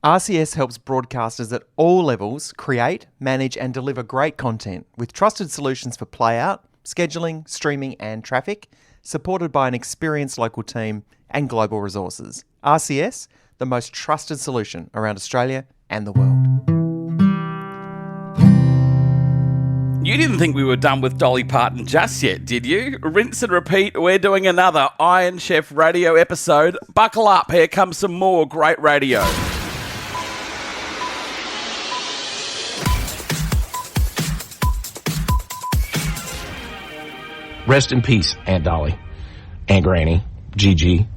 RCS helps broadcasters at all levels create, manage and deliver great content with trusted solutions for playout, scheduling, streaming and traffic, supported by an experienced local team and global resources. RCS, the most trusted solution around Australia and the world. You didn't think we were done with Dolly Parton just yet, did you? Rinse and repeat, we're doing another Iron Chef radio episode. Buckle up, here comes some more great radio. Rest in peace, Aunt Dolly, Aunt Granny, Gigi.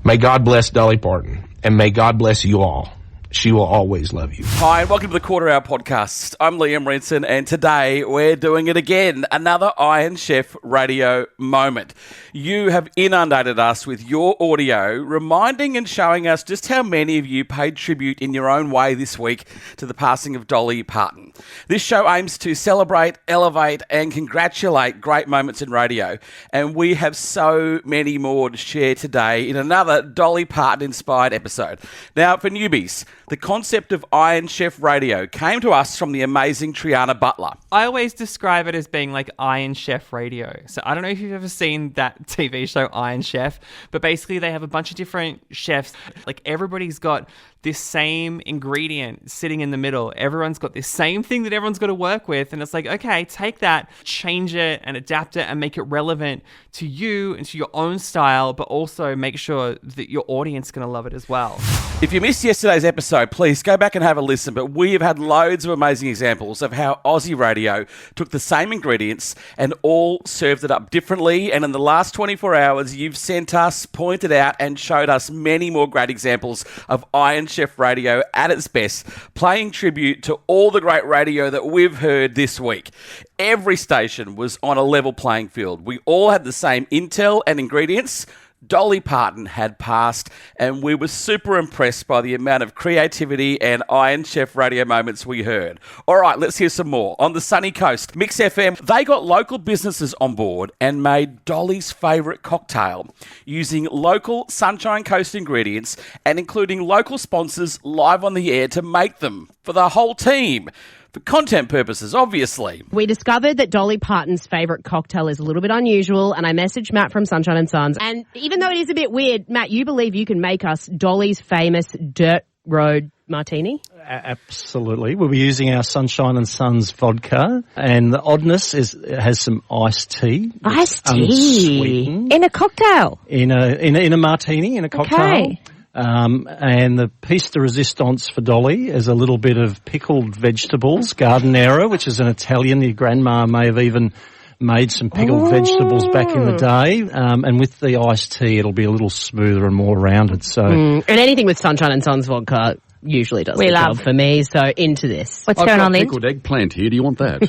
May God bless Dolly Parton, and may God bless you all. She will always love you. Hi, and welcome to the Quarter Hour Podcast. I'm Liam Renson, and today we're doing it again. Another Iron Chef radio moment. You have inundated us with your audio, reminding and showing us just how many of you paid tribute in your own way this week to the passing of Dolly Parton. This show aims to celebrate, elevate, and congratulate great moments in radio, and we have so many more to share today in another Dolly Parton-inspired episode. Now, for newbies, the concept of Iron Chef Radio came to us from the amazing Triana Butler. I always describe it as being like Iron Chef Radio. So I don't know if you've ever seen that TV show Iron Chef, but basically they have a bunch of different chefs. Like everybody's got this same ingredient sitting in the middle. Everyone's got this same thing that everyone's got to work with. And it's like, okay, take that, change it and adapt it and make it relevant to you and to your own style, but also make sure that your audience is going to love it as well. If you missed yesterday's episode, please go back and have a listen. But we have had loads of amazing examples of how Aussie Radio took the same ingredients and all served it up differently. And in the last 24 hours, you've sent us, pointed out and showed us many more great examples of Iron Chef Radio at its best, playing tribute to all the great radio that we've heard this week. Every station was on a level playing field. We all had the same intel and ingredients. Dolly Parton had passed, and we were super impressed by the amount of creativity and Iron Chef radio moments we heard. All right, let's hear some more. On the sunny coast, Mix FM, they got local businesses on board and made Dolly's favourite cocktail using local Sunshine Coast ingredients and including local sponsors live on the air to make them for the whole team. For content purposes, obviously. We discovered that Dolly Parton's favourite cocktail is a little bit unusual, and I messaged Matt from Sunshine and Sons. And even though it is a bit weird, Matt, you believe you can make us Dolly's famous Dirt Road Martini? Absolutely. We'll be using our Sunshine and Sons vodka, and the oddness is it has some iced tea. Iced tea? In a cocktail? In a martini, in a cocktail. Okay. And the piece de resistance for Dolly is a little bit of pickled vegetables, giardiniera, which is an Italian. Your grandma may have even made some pickled vegetables back in the day. And with the iced tea, it'll be a little smoother and more rounded. So, and anything with Sunshine and Sons vodka usually does the job for me, so into this. What's going on, Lynn? I've got pickled eggplant here. Do you want that?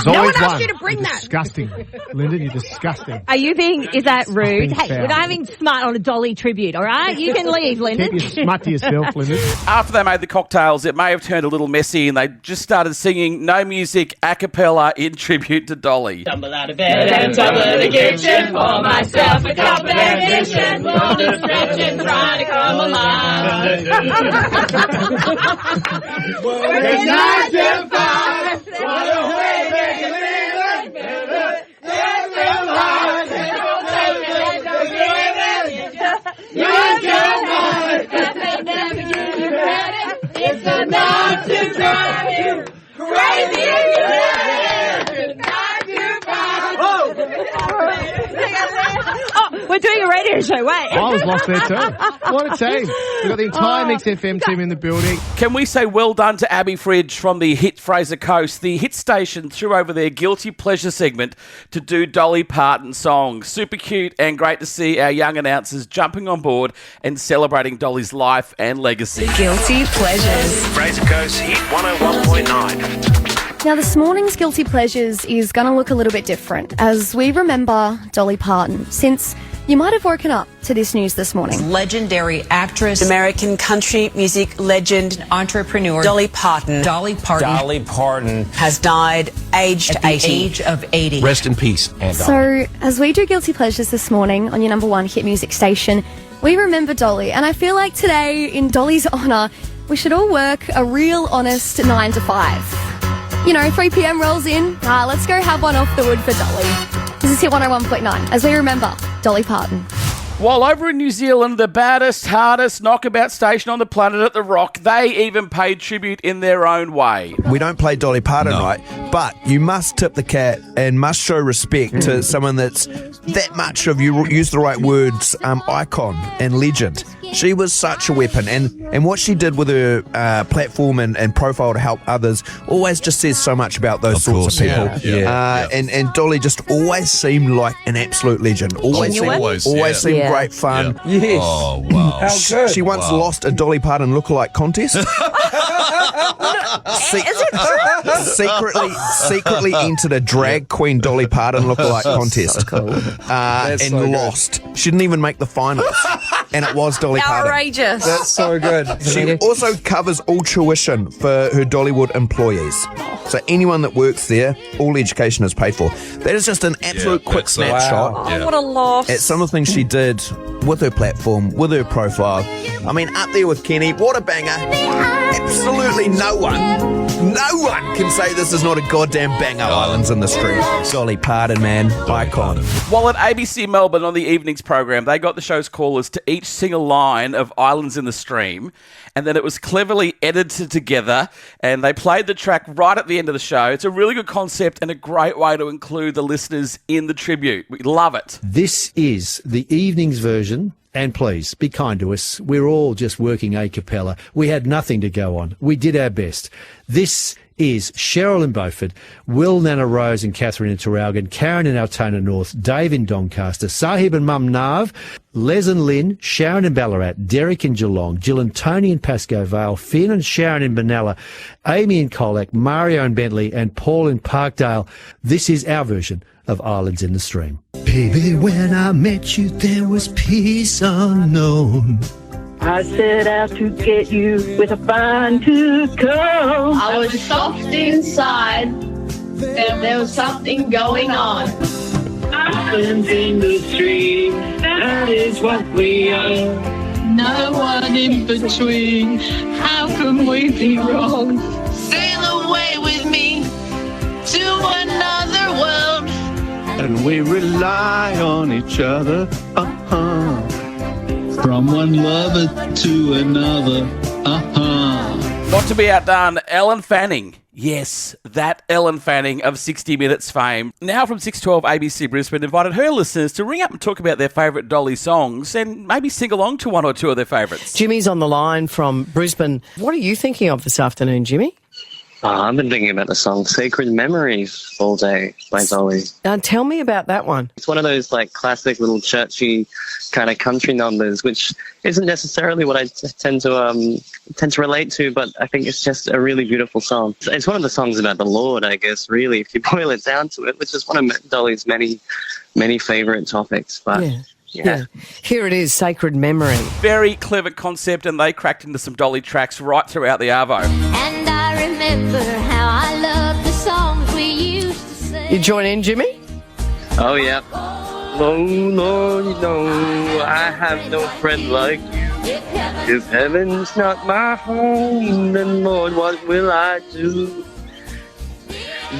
No one asked you to bring that. Disgusting. Lyndon, you're disgusting. Are you being, is that rude? Hey, foul. we're not having smart on a Dolly tribute, all right? You can leave, Lyndon. Keep your smut to yourself, Lyndon. After they made the cocktails, it may have turned a little messy and they just started singing no music a cappella in tribute to Dolly. Tumble out of bed and tumble in the kitchen for myself a cup of ambition. Want to stretch and try to come alive. It's 9 to 5. What a way to make it live. There's real hard. You're your mind. They never give you credit. It's enough to drive you crazy if you let it. 9 to 5. Oh, we're doing a radio show, wait. I was lost there too. What a team. We've got the entire Mix FM team in the building. Can we say well done to Abby Fridge from the hit Fraser Coast? The hit station threw over their Guilty Pleasure segment to do Dolly Parton songs. Super cute and great to see our young announcers jumping on board and celebrating Dolly's life and legacy. Guilty Pleasures. Fraser Coast Hit 101.9. Now, this morning's Guilty Pleasures is going to look a little bit different as we remember Dolly Parton. Since You might have woken up to this news this morning. Legendary actress, American country music legend, entrepreneur, Dolly Parton. Dolly Parton has died aged 80. The age of 80. Rest in peace, Aunt Dolly. So, as we do Guilty Pleasures this morning on your number one hit music station, we remember Dolly. And I feel like today, in Dolly's honour, we should all work a real honest 9 to 5. You know, 3 p.m. rolls in. Let's go have one off the wood for Dolly. This is Hit 101.9 as we remember Dolly Parton. While over in New Zealand, the baddest, hardest knockabout station on the planet at the Rock, they even paid tribute in their own way. We don't play Dolly Parton, right? But you must tip the cat and must show respect to someone that's that much of, you use the right words, icon and legend. She was such a weapon, and what she did with her platform and profile to help others always just says so much about those sorts of people. And Dolly just always seemed like an absolute legend. Always seemed great fun. Yeah. Yes. Oh, wow. How good. She once lost a Dolly Parton lookalike contest. Secretly entered a drag queen Dolly Parton lookalike contest. And lost. She didn't even make the finals. And it was Dolly Parton. Outrageous. That's so good. She also covers all tuition for her Dollywood employees. So anyone that works there, all education is paid for. That is just an absolute quick snapshot. Wow. Oh, what a loss. At some of the things she did with her platform, with her profile. I mean, up there with Kenny, what a banger. Absolutely no one can say this is not a goddamn banger. Islands in the Stream. Dolly Parton, man. Icon. While at ABC Melbourne on the evenings program, they got the show's callers to each sing a line of Islands in the Stream, and then it was cleverly edited together, and they played the track right at the end of the show. It's a really good concept and a great way to include the listeners in the tribute. We love it. This is the evenings version. And please, be kind to us. We're all just working a cappella. We had nothing to go on. We did our best. This is Cheryl in Beaufort, Will, Nana Rose and Catherine in Traralgon, Karen in Altona North, Dave in Doncaster, Sahib and Mum Nav, Les and Lynn, Sharon in Ballarat, Derek in Geelong, Jill and Tony in Pascoe Vale, Finn and Sharon in Benalla, Amy in Colac, Mario in Bentley and Paul in Parkdale. This is our version of Islands in the Stream. Baby, when I met you, there was peace unknown. I set out to get you with a fine-tooth comb. I was soft inside, and there was something going on. Islands in the stream, that is what we are. No one in between, how can we be wrong? Sail away with me to another world. And we rely on each other, From one lover to another, Not to be outdone, Ellen Fanning. Yes, that Ellen Fanning of 60 Minutes fame. Now from 612 ABC Brisbane invited her listeners to ring up and talk about their favourite Dolly songs and maybe sing along to one or two of their favourites. Jimmy's on the line from Brisbane. What are you thinking of this afternoon, Jimmy? I've been thinking about the song Sacred Memories all day by Dolly. Tell me about that one. It's one of those like classic little churchy kind of country numbers, which isn't necessarily what I tend to relate to, but I think it's just a really beautiful song. It's one of the songs about the Lord, I guess, really, if you boil it down to it, which is one of Dolly's many favourite topics. But yeah. Here it is, Sacred Memory. Very clever concept, and they cracked into some Dolly tracks right throughout the Arvo. And I remember how I loved the songs we used to sing. You join in, Jimmy? Oh, yeah. Oh, Lord, you know, I have no friend like you. If heaven's not my home, then Lord, what will I do?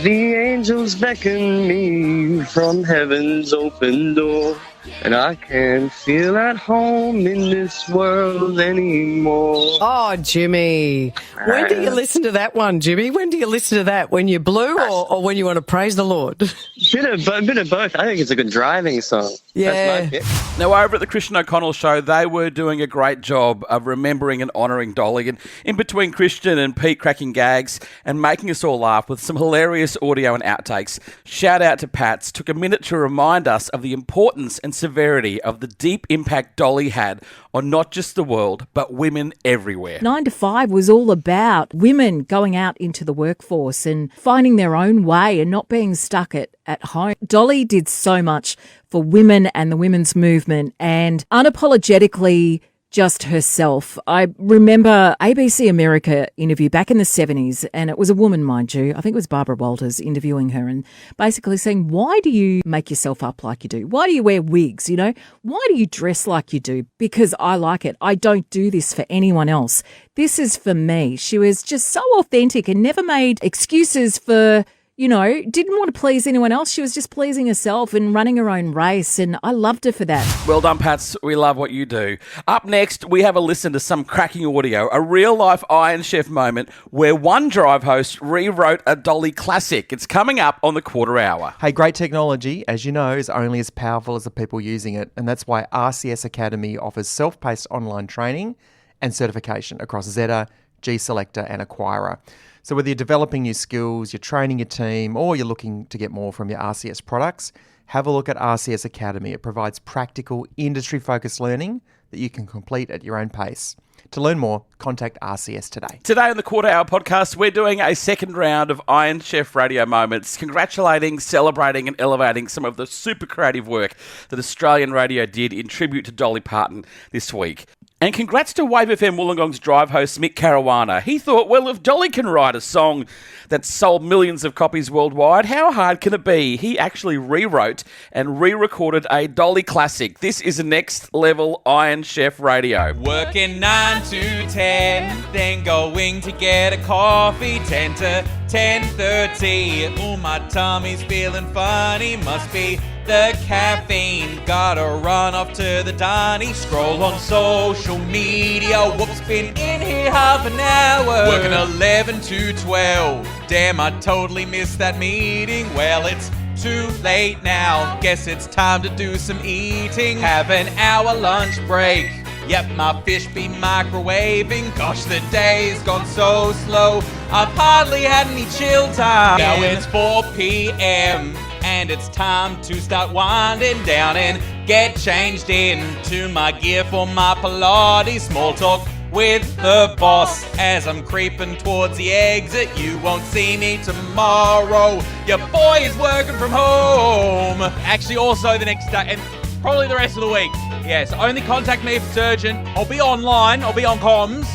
The angels beckon me from heaven's open door, and I can't feel at home in this world anymore. Oh, Jimmy. When do you listen to that one, Jimmy? When do you listen to that? When you're blue or when you want to praise the Lord? Bit of both. I think it's a good driving song. Yeah. That's my pick. Now, over at the Christian O'Connell show, they were doing a great job of remembering and honouring Dolly, and in between Christian and Pete cracking gags and making us all laugh with some hilarious audio and outtakes. Shout out to Pats, took a minute to remind us of the importance and and severity of the deep impact Dolly had on not just the world, but women everywhere. 9 to 5 was all about women going out into the workforce and finding their own way and not being stuck at home. Dolly did so much for women and the women's movement and unapologetically just herself. I remember ABC America interview back in the 70s, and it was a woman, mind you. I think it was Barbara Walters interviewing her and basically saying, why do you make yourself up like you do? Why do you wear wigs, you know? Why do you dress like you do? Because I like it. I don't do this for anyone else. This is for me. She was just so authentic and never made excuses for, you know, didn't want to please anyone else. She was just pleasing herself and running her own race, and I loved her for that. Well done, Pats. We love what you do. Up next, we have a listen to some cracking audio, a real-life Iron Chef moment where one drive host rewrote a Dolly classic. It's coming up on the quarter hour. Hey, great technology, as you know, is only as powerful as the people using it, and that's why RCS Academy offers self-paced online training and certification across Zeta, G-Selector and Acquirer. So whether you're developing new skills, you're training your team, or you're looking to get more from your RCS products, have a look at RCS Academy. It provides practical, industry-focused learning that you can complete at your own pace. To learn more, contact RCS today. Today on the Quarter Hour podcast, we're doing a second round of Iron Chef Radio moments, congratulating, celebrating and elevating some of the super creative work that Australian radio did in tribute to Dolly Parton this week. And congrats to Wave FM Wollongong's drive host Mick Caruana. He thought, well, if Dolly can write a song that sold millions of copies worldwide, how hard can it be? He actually rewrote and re-recorded a Dolly classic. This is a next level Iron Chef Radio. Working 9 to 10, then going to get a coffee, 10 to 10:30. Oh, my tummy's feeling funny, must be the caffeine. Gotta run off to the Donny, scroll on social media. Whoops, been in here half an hour. Working 11 to 12. Damn, I totally missed that meeting. Well, it's too late now. Guess it's time to do some eating. Have an hour lunch break. Yep, my fish be microwaving. Gosh, the day's gone so slow. I've hardly had any chill time. Now it's 4 p.m. and it's time to start winding down and get changed into my gear for my Pilates. Small talk with the boss as I'm creeping towards the exit. You won't see me tomorrow. Your boy is working from home. Actually, also the next day and probably the rest of the week. Yes, only contact me if it's urgent. I'll be online. I'll be on comms.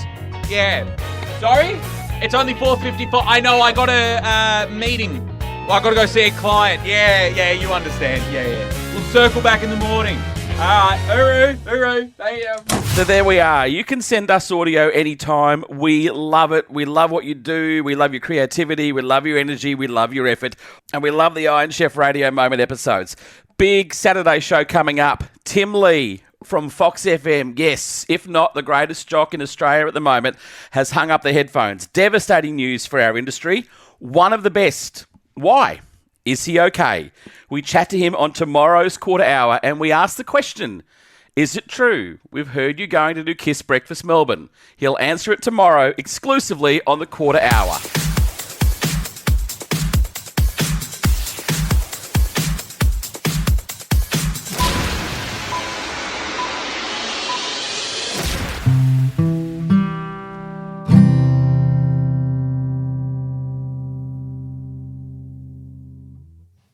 Yeah. Sorry? It's only 4:54. I know, I got a meeting. I got to go see a client. Yeah, you understand. Yeah. We'll circle back in the morning. All right. Hooroo. Thank you. So there we are. You can send us audio anytime. We love it. We love what you do. We love your creativity. We love your energy. We love your effort. And we love the Iron Chef Radio Moment episodes. Big Saturday show coming up. Tim Lee from Fox FM, yes, if not the greatest jock in Australia at the moment, has hung up the headphones. Devastating news for our industry. One of the best. Why? Is he okay? We chat to him on tomorrow's quarter hour and we ask the question, is it true we've heard you going to do Kiss Breakfast Melbourne? He'll answer it tomorrow exclusively on the quarter hour.